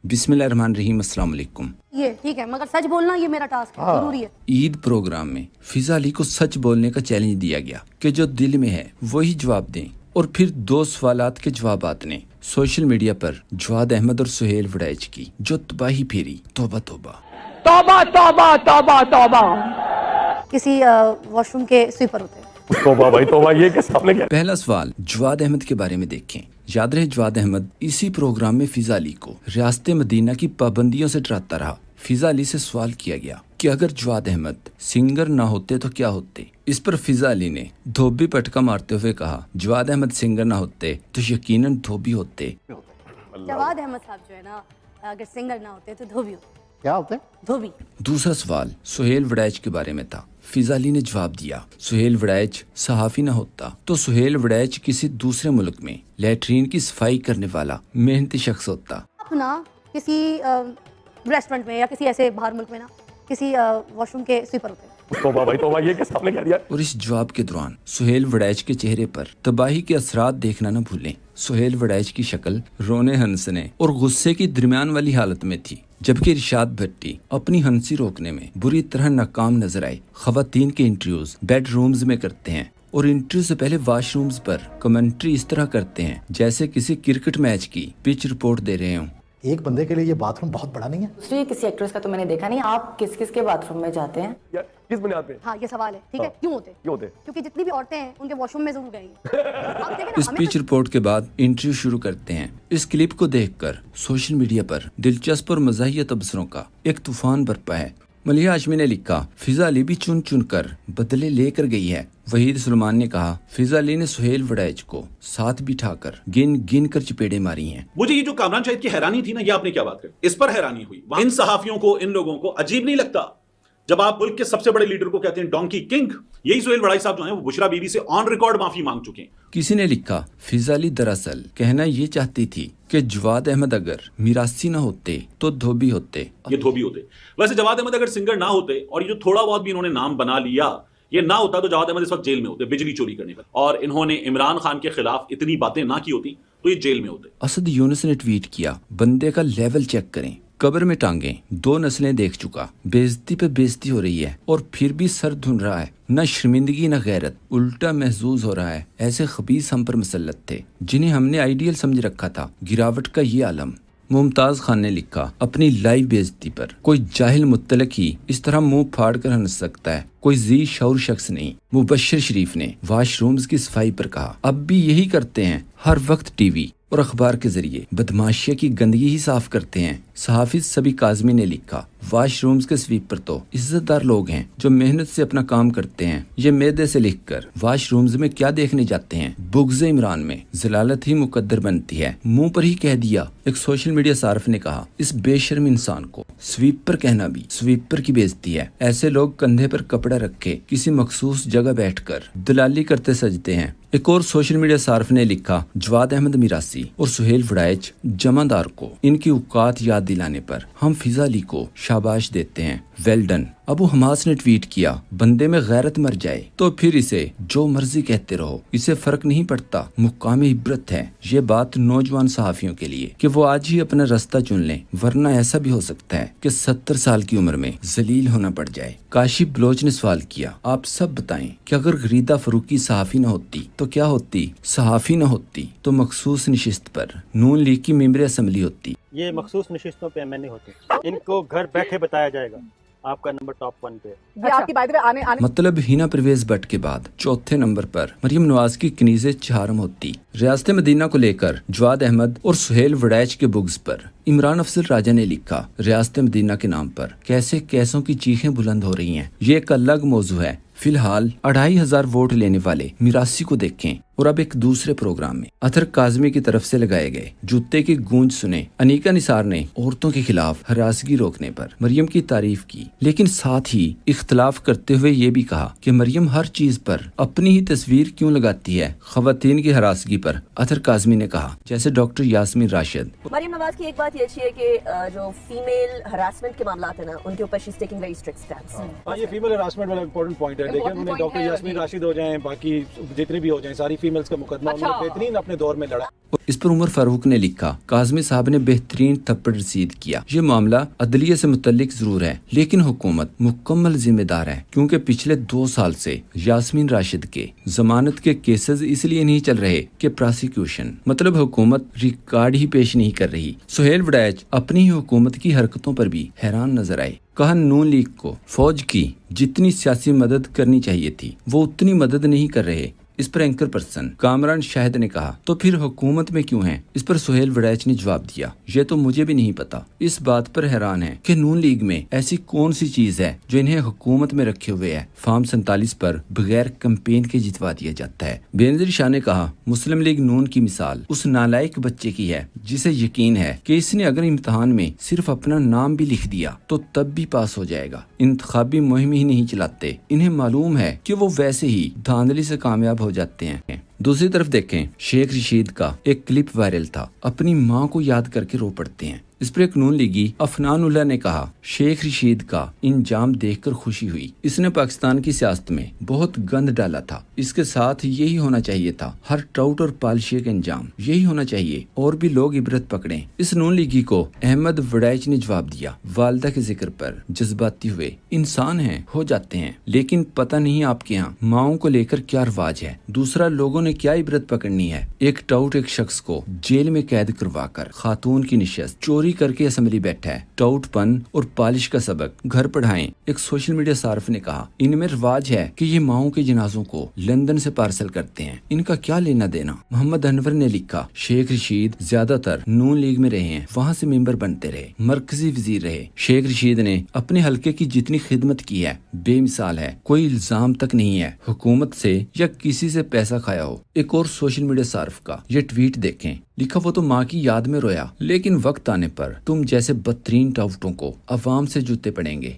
बिस्मिल्लाहिर्रहमानिर्रहीम, अस्सलाम वालेकुम। ये ठीक है, मगर सच बोलना ये मेरा टास्क है, जरूरी है। ईद प्रोग्राम में फिजा अली को सच बोलने का चैलेंज दिया गया कि जो दिल में है वही जवाब दें, और फिर दो सवालात के जवाबात ने सोशल मीडिया पर जवाद अहमद और सुहेल वड़ैच की जो तबाही फेरी। तौबा तौबा तौबा तौबा तौबा तौबा। किसी वॉशरूम के स्वीपर होते हैं। तौबा भाई तौबा, ये कैसे आपने क्या? पहला सवाल जवाद अहमद के बारे में देखें। याद रहे जवाद अहमद इसी प्रोग्राम में फिजा अली को रियासत मदीना की पाबंदियों से डराता रहा। फिजा अली से सवाल किया गया कि अगर जवाद अहमद सिंगर ना होते तो क्या होते। इस पर फिजा अली ने धोबी पटका मारते हुए कहा, जवाद अहमद सिंगर ना होते तो यकीनन धोबी होते। जवाद अहमद साहब जो है ना, अगर सिंगर ना होते तो धोबी होते। क्या होते हैं? धोबी। दूसरा सवाल सुहेल वड़ैच के बारे में था। फिजा अली ने जवाब दिया, सुहेल वड़ैच सहाफी न होता तो सुहेल वड़ैच किसी दूसरे मुल्क में लैट्रीन की सफाई करने वाला मेहनती शख्स होता। आप ना किसी रेस्टोरेंट में या किसी ऐसे बाहर मुल्क में ना किसी वॉशरूम के स्वीपर होते हैं। तौबा भाई तौबा, ये कैसे आपने कह दिया? और इस जवाब के दौरान सुहेल वड़ैच के चेहरे पर तबाही के असरात देखना न भूलें। सुहेल वड़ैच की शक्ल रोने हंसने और गुस्से की दरमियान वाली हालत में थी, जबकि इरशाद भट्टी अपनी हंसी रोकने में बुरी तरह नाकाम नजर आए। खवातीन के इंटरव्यूज बेडरूम्स में करते हैं और इंटरव्यू से पहले वाशरूम्स पर कमेंट्री इस तरह करते हैं जैसे किसी क्रिकेट मैच की पिच रिपोर्ट दे रहे हों। एक बंदे के लिए ये बाथरूम बहुत बड़ा नहीं है? दूसरी किसी एक्ट्रेस का तो मैंने देखा नहीं। आप किस किस के बाथरूम में जाते हैं? या किस बुनियाद पे? हाँ, ये सवाल है। ठीक है, क्यों होते? क्यों होते? क्योंकि जितनी भी औरतें हैं उनके वॉशरूम में जरूर गएंगी। आप देखें ना, इस हमें पिच रिपोर्ट के बाद इंटरव्यू शुरू करते हैं। इस क्लिप को देखकर सोशल मीडिया पर दिलचस्प और मज़ाहिया तबसरों का एक तूफान बरपा है। मलिहा हाशमी ने लिखा, फिजा अली भी चुन चुन कर बदले लेकर गई है। वहीद सुलेमान ने कहा, फिजा अली ने सुहेल वड़ैच को साथ बिठाकर गिन गिन कर चपेड़े मारी हैं। मुझे ये जो कामरान शाहिद की हैरानी थी ना, ये आपने क्या बात करी, इस पर हैरानी हुई। इन सहाफियों को, इन लोगों को अजीब नहीं लगता जब आप मुल्क के सबसे बड़े लीडर को कहते हैं डोंकी किंग? यही सुहेल वड़ैच साहब जो हैं वो बुशरा बीवी से ऑन रिकॉर्ड माफी मांग चुके हैं। किसी ने लिखा, फिजा अली दरअसल कहना ये चाहती थी कि जवाद अहमद अगर मिरासी न होते तो धोबी होते। ये धोबी होते। वैसे जवाद अहमद अगर सिंगर ना होते और ये जो थोड़ा बहुत भी इन्होंने नाम बना लिया ये ना होता तो जवाद अहमद इस वक्त जेल में होते बिजली चोरी करने पर, और इन्होंने इमरान खान के खिलाफ इतनी बातें ना की होती तो ये जेल में होते। असद यूनुस ने ट्वीट किया, बंदे का लेवल चेक करें, कब्र में टांगे 2 नस्लें देख चुका, बेइज्जती पे बेइज्जती हो रही है और फिर भी सर धुन रहा है। न शर्मिंदगी न गैरत, उल्टा महसूस हो रहा है। ऐसे खबीस हम पर मुसल्लत थे जिन्हें हमने आइडियल समझ रखा था। गिरावट का ये आलम। मुमताज खान ने लिखा, अपनी लाइव बेइज्जती पर कोई जाहिल मुत्तलक ही इस तरह मुंह फाड़ कर हंस सकता है, कोई जी शऊर शख्स नहीं। मुबश्शिर शरीफ ने वाशरूम्स की सफाई पर कहा, अब भी यही करते हैं, हर वक्त टीवी और अखबार के जरिए बदमाशिया की गंदगी ही साफ करते हैं। सहाफिज सभी काजमी ने लिखा, वाशरूम्स के स्वीपर तो इज्जतदार लोग हैं जो मेहनत से अपना काम करते हैं। ये मैदे से लिखकर वाशरूम्स में क्या देखने जाते हैं। बुग़्ज़ इमरान में जलालत ही मुकद्दर बनती है, मुंह पर ही कह दिया। एक सोशल मीडिया सार्फ ने कहा, इस बेशर्म इंसान को स्वीपर कहना भी स्वीपर की बेइज्जती है। ऐसे लोग कंधे पर कपड़ा रखे किसी मखसूस जगह बैठकर दलाली करते सजते हैं। एक और सोशल मीडिया सार्फ ने लिखा, जवाद अहमद मिरासी और सुहेल वड़ैच जमादार को इनकी औकात याद दिलाने पर हम फिजा अली को शाबाश देते हैं। Well done. अबू हमास ने ट्वीट किया, बंदे में गैरत मर जाए तो फिर इसे जो मर्जी कहते रहो, इसे फर्क नहीं पड़ता, मुकाम इबरत है। ये बात नौजवान सहाफियों के लिए कि वो आज ही अपना रास्ता चुन लें, वरना ऐसा भी हो सकता है कि 70 साल की उम्र में जलील होना पड़ जाए। काशिफ बलोच ने सवाल किया, आप सब बताएं कि अगर गरीदा फरूकी सहाफी न होती तो क्या होती? सहाफी न होती तो मखसूस नशिस्त पर नून लीग की मेंबर असेंबली होती। ये मखसूस नशिस्तों पे एमएनए होते, इनको घर बैठे बताया जाएगा आपका नंबर टॉप 1 पे। ये आपकी बात में आने मतलब हिना परवेज भट्ट के बाद चौथे नंबर पर मरियम नवाज की कनीज़े चारम होती। रियासत मदीना को लेकर जवाद अहमद और सुहेल वड़ैच के बुग़्ज़ पर इमरान अफजल राजा ने लिखा, रियासत मदीना के नाम पर कैसे कैसों की चीखें बुलंद हो रही हैं। ये एक अलग मौजू है। फिलहाल 2500 वोट लेने वाले मिरासी को देखें। और अब एक दूसरे प्रोग्राम में अतर काजमी की तरफ से लगाए गए जूते की गूंज सुने। अनीका निसार ने औरतों के खिलाफ हरासगी रोकने पर मरियम की तारीफ की, लेकिन साथ ही इख्तलाफ करते हुए ये भी कहा कि मरियम हर चीज पर अपनी ही तस्वीर क्यों लगाती है। खवातीन की हरासगी पर अतर काजमी ने कहा, जैसे डॉक्टर यास्मीन राशिद। मरियम नवाज की एक बात ये अच्छी है कि जो फीमेल हरासमेंट के मामला है ना, उनके ऊपर she is taking very strict stand. हां, ये फीमेल हरासमेंट वाला इंपॉर्टेंट पॉइंट है। देखिए, उन्होंने डॉक्टर यास्मीन राशिद हो जाएं, बाकी जितने भी हो जाएं, सारी फीमेल्स का मुकदमा उन्होंने बेहतरीन अपने दौर में लड़ा। इस पर उमर फारूक ने लिखा, काज़मी साहब ने बेहतरीन थप्पड़ रसीद किया। ये मामला अदलिया से मुतल्लिक जरूर है, लेकिन हुकूमत मुकम्मल जिम्मेदार है, क्योंकि पिछले 2 साल से यास्मीन राशिद के जमानत के केसेस इसलिए नहीं चल रहे कि प्रोसिक्यूशन मतलब हुकूमत रिकॉर्ड ही पेश नहीं कर रही। सुहेल वड़ैच अपनी ही हुकूमत की हरकतों पर भी हैरान नजर आए। कहा, नून लीग को फौज की जितनी सियासी मदद करनी चाहिए थी वो उतनी मदद नहीं कर रहे। इस पर एंकर पर्सन कामरान शाहिद ने कहा, तो फिर हुकूमत में क्यों हैं? इस पर सुहेल वड़ैच ने जवाब दिया, ये तो मुझे भी नहीं पता। इस बात पर हैरान है कि नून लीग में ऐसी कौन सी चीज है जो इन्हें हुकूमत में रखे हुए है। फॉर्म 47 पर बगैर कैंपेन के जितवा दिया जाता है। बेनजीर शाह ने कहा, मुस्लिम लीग नून की मिसाल उस नालायक बच्चे की है जिसे यकीन है कि इसने अगर इम्तिहान में सिर्फ अपना नाम भी लिख दिया तो तब भी पास हो जाएगा। इंतखाबी मुहिम ही नहीं चलाते, इन्हें मालूम है कि वो वैसे ही धांधली से कामयाब हो जाते हैं। दूसरी तरफ देखें, शेख रशीद का एक क्लिप वायरल था, अपनी माँ को याद करके रो पड़ते हैं। इस पर एक नून लीगी अफनान उल्लाह ने कहा, शेख रशीद का इंजाम देखकर खुशी हुई। इसने पाकिस्तान की सियासत में बहुत गंद डाला था। इसके साथ यही होना चाहिए था, हर टाउट और पालशिया का इंजाम यही होना चाहिए और भी लोग इबरत पकड़ें। इस नून लीगी को अहमद वड़ैच ने जवाब दिया, वालदा के जिक्र पर जज्बाती हुए, इंसान हैं हो जाते हैं, लेकिन पता नहीं आपके यहाँ माओं को लेकर क्या रवाज है। दूसरा, लोगों ने क्या इबरत पकड़नी है। एक टाउट एक शख्स को जेल में कैद करवा कर खातून की निशस्त चोरी करके असेंबली बैठा है। टाउटपन और पालिश का सबक घर पढ़ाएं। एक सोशल मीडिया सार्फ ने कहा, इनमें रिवाज है कि ये माओं के जनाजों को लंदन से पार्सल करते हैं, इनका क्या लेना देना। मोहम्मद अनवर ने लिखा, शेख रशीद ज्यादातर नून लीग में रहे हैं, वहाँ से मेंबर बनते रहे, मरकजी वजीर रहे। शेख रशीद ने अपने हल्के की जितनी खिदमत की है बेमिसाल है, कोई इल्जाम तक नहीं है हुकूमत से या किसी से पैसा खाया हो। एक और सोशल मीडिया सार्फ का ये ट्वीट देखें, लिखा, वो तो माँ की याद में रोया, लेकिन वक्त आने पर तुम जैसे बदतरीन टाउटों को अवाम से जूते पड़ेंगे।